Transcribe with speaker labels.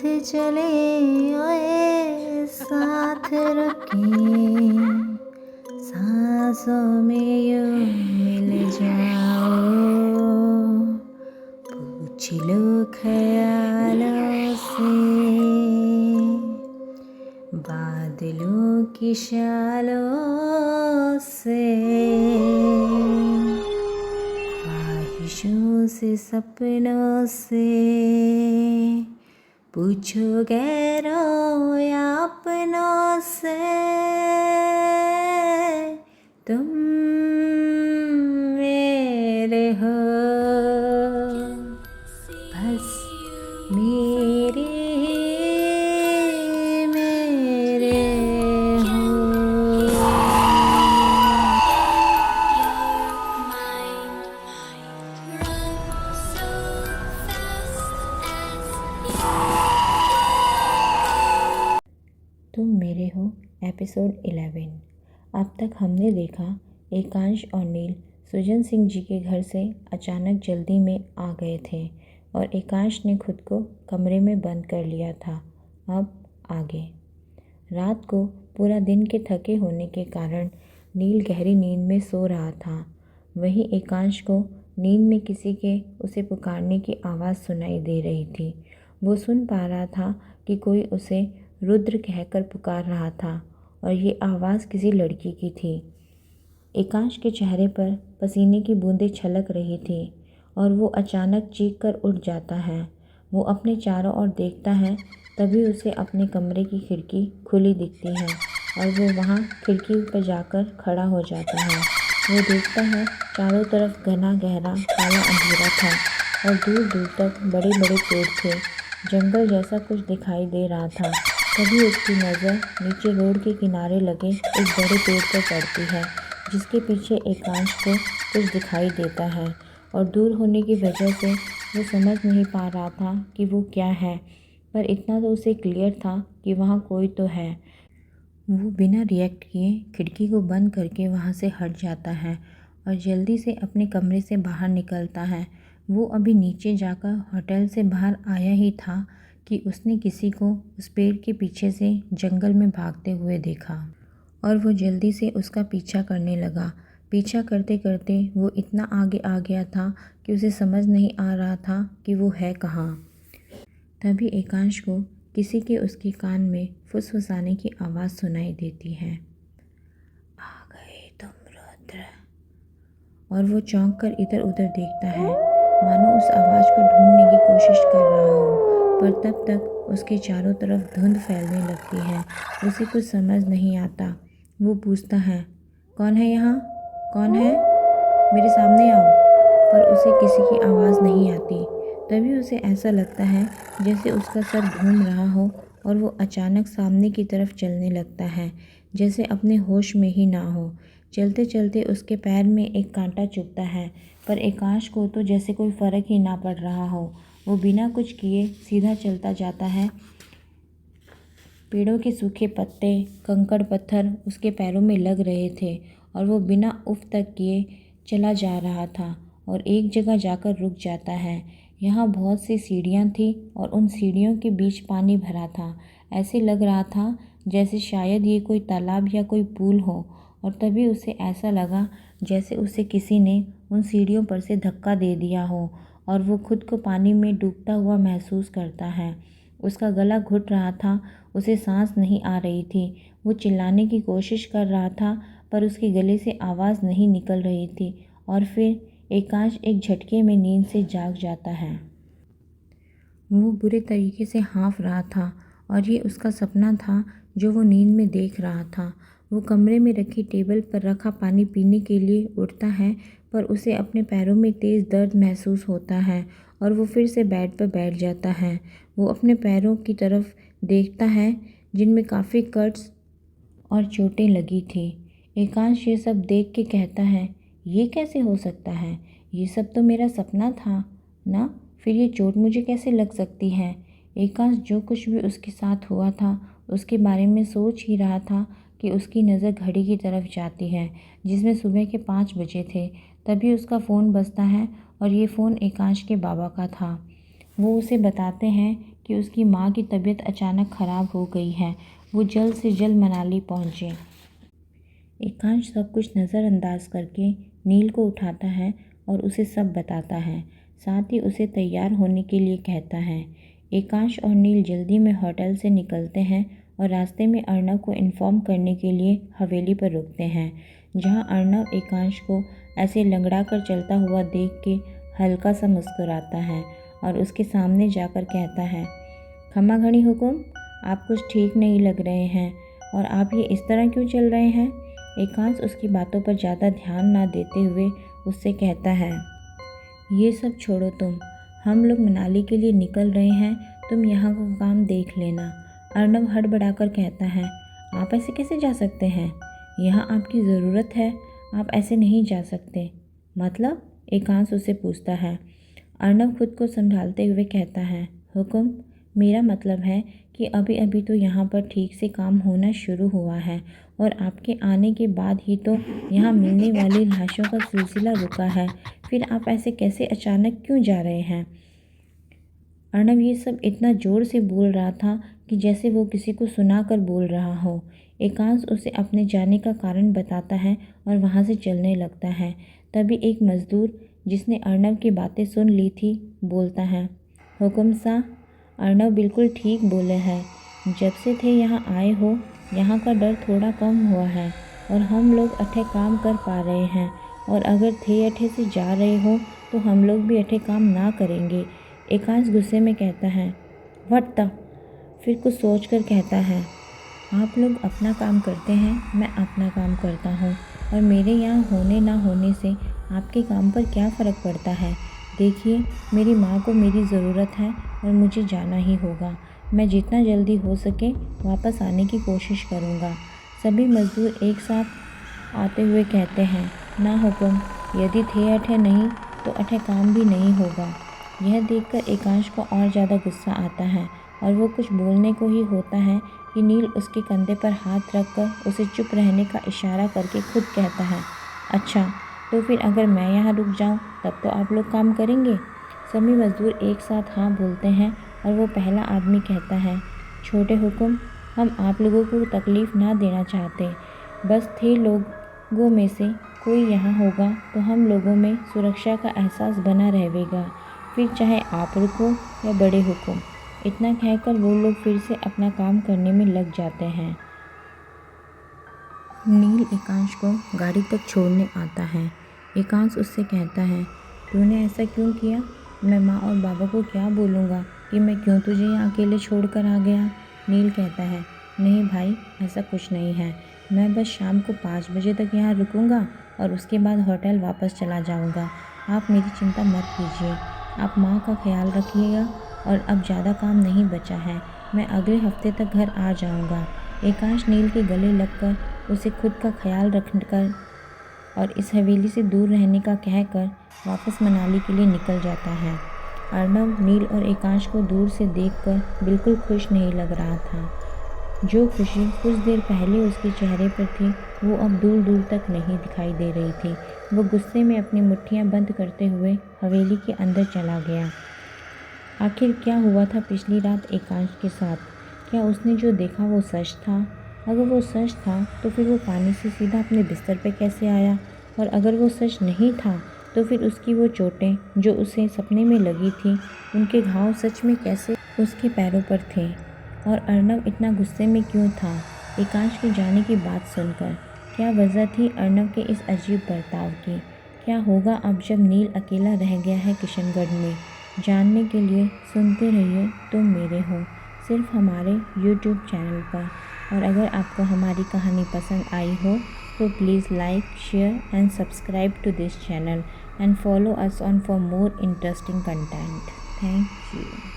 Speaker 1: चले ओए साथ रुके, सांसों में यूं मिल जाओ, पूछ लो ख्यालों से बादलों की शालों से, ख्वाहिशों से सपनों से, पूछो गैरों या अपनों से, तुम मेरे हो, बस मेरे मेरे हो। तुम मेरे हो एपिसोड 11। अब तक हमने देखा एकांश और नील सुजन सिंह जी के घर से अचानक जल्दी में आ गए थे और एकांश ने खुद को कमरे में बंद कर लिया था। अब आगे रात को पूरा दिन के थके होने के कारण नील गहरी नींद में सो रहा था। वहीं एकांश को नींद में किसी के उसे पुकारने की आवाज़ सुनाई दे रही थी। वो सुन पा रहा था कि कोई उसे रुद्र कहकर पुकार रहा था और ये आवाज़ किसी लड़की की थी। एकांश के चेहरे पर पसीने की बूंदें छलक रही थी और वो अचानक चीख कर उठ जाता है। वो अपने चारों ओर देखता है, तभी उसे अपने कमरे की खिड़की खुली दिखती है और वो वहाँ खिड़की पर जाकर खड़ा हो जाता है। वो देखता है चारों तरफ घना गहरा काला अंधेरा था और दूर दूर तक बड़े बड़े पेड़ थे। जंगल जैसा कुछ दिखाई दे रहा था। तभी उसकी नज़र नीचे रोड के किनारे लगे एक बड़े पेड़ पर पड़ती है, जिसके पीछे एकांश को कुछ दिखाई देता है और दूर होने की वजह से वो समझ नहीं पा रहा था कि वो क्या है, पर इतना तो उसे क्लियर था कि वहाँ कोई तो है। वो बिना रिएक्ट किए खिड़की को बंद करके वहाँ से हट जाता है और जल्दी से अपने कमरे से बाहर निकलता है। वो अभी नीचे जाकर होटल से बाहर आया ही था कि उसने किसी को उस पेड़ के पीछे से जंगल में भागते हुए देखा और वो जल्दी से उसका पीछा करने लगा। पीछा करते करते वो इतना आगे आ गया था कि उसे समझ नहीं आ रहा था कि वो है कहाँ। तभी एकांश को किसी के उसके कान में फुसफुसाने की आवाज़ सुनाई देती है, आ गए तुम रुद्र। और वो चौंक कर इधर उधर देखता है, मानो उस आवाज़ को ढूंढने की कोशिश कर रहा हो, पर तब तक उसके चारों तरफ धुंध फैलने लगती है। उसे कुछ समझ नहीं आता। वो पूछता है, कौन है यहाँ, कौन है, मेरे सामने आओ। पर उसे किसी की आवाज़ नहीं आती। तभी उसे ऐसा लगता है जैसे उसका सर घूम रहा हो और वो अचानक सामने की तरफ चलने लगता है, जैसे अपने होश में ही ना हो। चलते चलते उसके पैर में एक कांटा चुभता है, पर एकांश को तो जैसे कोई फ़र्क ही ना पड़ रहा हो। वो बिना कुछ किए सीधा चलता जाता है। पेड़ों के सूखे पत्ते, कंकड़ पत्थर उसके पैरों में लग रहे थे और वो बिना उफ तक किए चला जा रहा था और एक जगह जाकर रुक जाता है। यहाँ बहुत सी सीढ़ियाँ थीं और उन सीढ़ियों के बीच पानी भरा था। ऐसे लग रहा था जैसे शायद ये कोई तालाब या कोई पुल हो। और तभी उसे ऐसा लगा जैसे उसे किसी ने उन सीढ़ियों पर से धक्का दे दिया हो और वो खुद को पानी में डूबता हुआ महसूस करता है। उसका गला घुट रहा था, उसे सांस नहीं आ रही थी। वो चिल्लाने की कोशिश कर रहा था, पर उसके गले से आवाज़ नहीं निकल रही थी और फिर एकांश एक झटके में नींद से जाग जाता है। वो बुरे तरीके से हाँफ रहा था और ये उसका सपना था जो वो नींद में देख रहा था। वो कमरे में रखी टेबल पर रखा पानी पीने के लिए उठता है, पर उसे अपने पैरों में तेज़ दर्द महसूस होता है और वो फिर से बेड पर बैठ जाता है। वो अपने पैरों की तरफ देखता है जिनमें काफ़ी कट्स और चोटें लगी थी। एकांश ये सब देख के कहता है, ये कैसे हो सकता है, ये सब तो मेरा सपना था ना, फिर ये चोट मुझे कैसे लग सकती है। एकांश जो कुछ भी उसके साथ हुआ था उसके बारे में सोच ही रहा था कि उसकी नज़र घड़ी की तरफ जाती है जिसमें सुबह के 5 बजे थे। तभी उसका फ़ोन बजता है और ये फ़ोन एकांश के बाबा का था। वो उसे बताते हैं कि कि उसकी माँ की तबीयत अचानक ख़राब हो गई है। वो जल्द से जल्द मनाली पहुँचे। एकांश सब कुछ नज़रअंदाज करके नील को उठाता है और उसे सब बताता है, साथ ही उसे तैयार होने के लिए कहता है। एकांश और नील जल्दी में होटल से निकलते हैं और रास्ते में अर्नव को इन्फॉर्म करने के लिए हवेली पर रुकते हैं, जहां अर्नव एकांश को ऐसे लंगड़ा कर चलता हुआ देख के हल्का सा मुस्कुराता है और उसके सामने जाकर कहता है, खमा घड़ी हुकुम, आप कुछ ठीक नहीं लग रहे हैं और आप ये इस तरह क्यों चल रहे हैं। एकांश उसकी बातों पर ज़्यादा ध्यान ना देते हुए उससे कहता है, ये सब छोड़ो तुम, हम लोग मनाली के लिए निकल रहे हैं, तुम यहाँ का काम देख लेना। अर्नव हड़बड़ाकर कहता है, आप ऐसे कैसे जा सकते हैं, यहाँ आपकी ज़रूरत है, आप ऐसे नहीं जा सकते। मतलब? एकांश उससे पूछता है। अर्नव खुद को संभालते हुए कहता है, हुकुम, मेरा मतलब है कि अभी अभी तो यहाँ पर ठीक से काम होना शुरू हुआ है और आपके आने के बाद ही तो यहाँ मिलने वाली लाशों का सिलसिला रुका है, फिर आप ऐसे कैसे अचानक क्यों जा रहे हैं। अर्नव ये सब इतना ज़ोर से बोल रहा था कि जैसे वो किसी को सुना कर बोल रहा हो। एकांश उसे अपने जाने का कारण बताता है और वहाँ से चलने लगता है। तभी एक मज़दूर जिसने अर्नव की बातें सुन ली थी बोलता है, हुकुम सा, अर्नव बिल्कुल ठीक बोले हैं, जब से थे यहाँ आए हो यहाँ का डर थोड़ा कम हुआ है और हम लोग अठे काम कर पा रहे हैं, और अगर थे अठे से जा रहे हो तो हम लोग भी अठे काम ना करेंगे। एकांश गुस्से में कहता है, व्हाट द, फिर कुछ सोचकर कहता है, आप लोग अपना काम करते हैं, मैं अपना काम करता हूँ, और मेरे यहाँ होने ना होने से आपके काम पर क्या फ़र्क पड़ता है। देखिए, मेरी माँ को मेरी ज़रूरत है और मुझे जाना ही होगा। मैं जितना जल्दी हो सके वापस आने की कोशिश करूँगा। सभी मज़दूर एक साथ आते हुए कहते हैं, ना हुकुम, यदि थे अठे नहीं तो अठे काम भी नहीं होगा। यह देखकर एकांश को और ज़्यादा गुस्सा आता है और वो कुछ बोलने को ही होता है कि नील उसके कंधे पर हाथ रखकर उसे चुप रहने का इशारा करके खुद कहता है, अच्छा, तो फिर अगर मैं यहाँ रुक जाऊँ तब तो आप लोग काम करेंगे। सभी मज़दूर एक साथ हाँ बोलते हैं और वो पहला आदमी कहता है, छोटे हुकुम, हम आप लोगों को तकलीफ़ ना देना चाहते, बस थे लोगों में से कोई यहाँ होगा तो हम लोगों में सुरक्षा का एहसास बना रहेगा, फिर चाहे आप रुको या बड़े हुकुम। इतना कहकर वो लोग फिर से अपना काम करने में लग जाते हैं। नील एकांश को गाड़ी तक छोड़ने आता है। एकांश उससे कहता है, तूने ऐसा क्यों किया, मैं माँ और बाबा को क्या बोलूँगा कि मैं क्यों तुझे यहाँ अकेले छोड़कर आ गया। नील कहता है, नहीं भाई, ऐसा कुछ नहीं है, मैं बस शाम को 5 बजे तक यहाँ रुकूँगा और उसके बाद होटल वापस चला जाऊँगा। आप मेरी चिंता मत कीजिए, आप माँ का ख्याल रखिएगा और अब ज़्यादा काम नहीं बचा है, मैं अगले हफ्ते तक घर आ जाऊँगा। एकांश नील के गले लगकर उसे खुद का ख्याल रखकर और इस हवेली से दूर रहने का कहकर वापस मनाली के लिए निकल जाता है। अर्नव नील और एकांश को दूर से देखकर बिल्कुल खुश नहीं लग रहा था। जो खुशी कुछ देर पहले उसके चेहरे पर थी वो अब दूर दूर तक नहीं दिखाई दे रही थी। वो गुस्से में अपनी मुट्ठियाँ बंद करते हुए हवेली के अंदर चला गया। आखिर क्या हुआ था पिछली रात एकांश के साथ? क्या उसने जो देखा वो सच था? अगर वो सच था तो फिर वो पानी से सीधा अपने बिस्तर पे कैसे आया? और अगर वो सच नहीं था तो फिर उसकी वो चोटें जो उसे सपने में लगी थी, उनके घाव सच में कैसे उसके पैरों पर थे? और अर्नव इतना गुस्से में क्यों था एकांश के जाने की बात सुनकर? क्या वजह थी अर्नव के इस अजीब बर्ताव की? क्या होगा अब जब नील अकेला रह गया है किशनगढ़ में? जानने के लिए सुनते रहिए तुम मेरे हो, सिर्फ हमारे YouTube चैनल पर। और अगर आपको हमारी कहानी पसंद आई हो तो please like, share and subscribe to this channel and follow us on for more interesting content. Thank you.